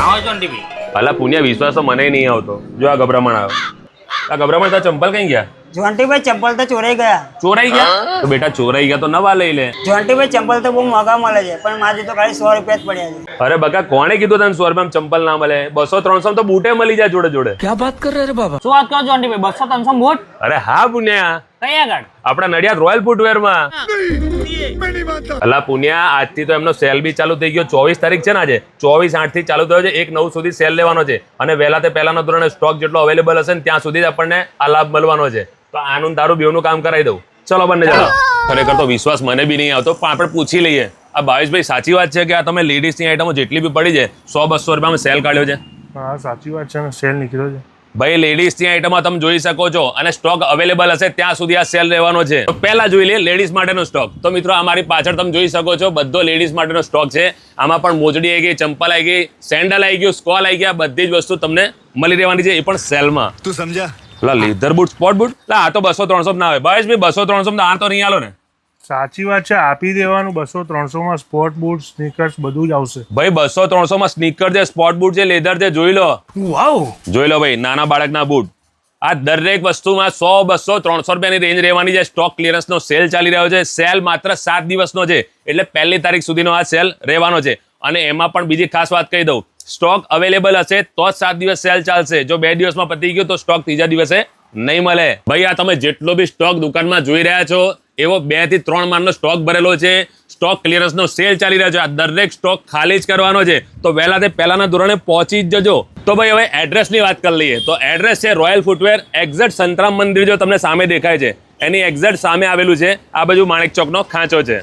આવો જોન્ટીભાઈ અલા પુણ્ય વિશ્વાસ તો મને નહીં આવતો. જો આ ગભરામણ આવ્યો. આ ગભરામણ તારા ચંપલ કઈ ગયા? જોન્ટીભાઈ ચંપલ તો ચોરાઈ ગયા. ચોરાઈ ગયા? તો બેટા ચોરાઈ ગયા તો નવા લઈ લે. જોન્ટીભાઈ ચંપલ તો બહુ મોંઘા મળે છે પણ મારે તો ખાલી 100 રૂપિયા જ પડ્યા છે. અરે બકા કોણે કીધું તને 100 રૂપિયામાં ચંપલ ના મળે? 200-300 તો બૂટે મળી જાય જોડે જોડે. શું વાત કરો જોન્ટીભાઈ 200-300 બૂટ અરે હા પુણ્યા, કઈ આગળ? આપણા નડિયાદ રોયલ ફૂટવેર માં. અલા પુણ્યા, આજથી તો એમનો સેલ બી ચાલુ થઈ ગયો. 24 તારીખ છે ને આજે, 24/8 થી ચાલુ થયો છે. 1/9 સુધી સેલ લેવાનો છે અને વહેલા તે પહેલાના ધોરણે સ્ટોક જેટલો અવેલેબલ હશે ને ત્યાં સુધી જ આપણને આ લાભ મળવાનો છે. તો આનું તારું બેવનું કામ કરાવી દઉં. ચલો બંને ચાલો. ખરેખર તો વિશ્વાસ મને બી નહીં આવતો, પણ આપણે પૂછી લઈએ. આ ભાવેશભાઈ સાચી વાત છે કે આ તમે લેડીઝની આઈટમો જેટલી બી પડી છે 100-200 રૂપિયામાં સેલ કાઢ્યો છે? હા સાચી વાત છે ને, સેલ નીકળ્યો છે ભાઈ. લેડીઝની આઈટમમાં તમે જોઈ શકો છો અને સ્ટોક અવેલેબલ હશે ત્યાં સુધી આ સેલ રહેવાનો છે. તો પહેલા જોઈ લઈએ લેડીઝ માટેનો સ્ટોક. તો મિત્રો અમારી પાછળ તમે જોઈ શકો છો બધો લેડીઝ માટેનો સ્ટોક છે. આમાં પણ મોજડી આવી ગઈ, ચંપલ આવી ગઈ, સેન્ડલ આવી ગયું, સ્કોલ આવી ગયા, બધી જ વસ્તુ તમને મળી રહેવાની છે, એ પણ સેલમાં. તું સમજા? લેધર બૂટ, સ્પોર્ટ બૂટ, આ તો 200-300 ના આવે ભાઈ. 200-300 આ તો નહીં આલો ને. સાચી વાત છે, આપી દેવાનું. 200-300 માં સ્પોર્ટ બૂટ, સ્નીકર્સ બધું જ આવશે ભાઈ. 200-300 માં સ્નીકર છે, સ્પોર્ટ બૂટ છે, લેધર છે, જોઈ લો. વાવ, જોઈ લો ભાઈ, નાના બાળકના બૂટ. આ દરેક વસ્તુમાં 100-200-300 રૂપિયાની રેન્જ રહેવાની છે. સ્ટોક ક્લિયરન્સનો સેલ ચાલી રહ્યો છે. સેલ માત્ર 7 દિવસનો છે, એટલે 1 તારીખ સુધીનો આ સેલ રહેવાનો છે. અને એમાં પણ બીજી ખાસ વાત કહી દઉં, સ્ટોક અવેલેબલ હશે તો જ 7 દિવસ સેલ ચાલશે. જો 2 દિવસમાં પતી ગયો તો સ્ટોક ત્રીજા દિવસે નહીં મળે. ભાઈ આ તમે જેટલો બી સ્ટોક દુકાનમાં જોઈ રહ્યા છો એવો 2 થી 3 માળનો સ્ટોક ભરેલો છે. સ્ટોક ક્લિયરન્સનો સેલ ચાલી રહ્યો છે. આ દરેક સ્ટોક ખાલી જ કરવાનો છે. તો વહેલા તે પહેલાના ધોરણે પહોંચી જ જજો. તો ભાઈ હવે એડ્રેસની વાત કરી લઈએ. તો એડ્રેસ છે રોયલ ફૂટવેર, એક્ઝેક્ટ સંતરામ મંદિર જો તમને સામે દેખાય છે એની એક્ઝેક્ટ સામે આવેલું છે. આ બાજુ માણેક ચોકનો ખાંચો છે.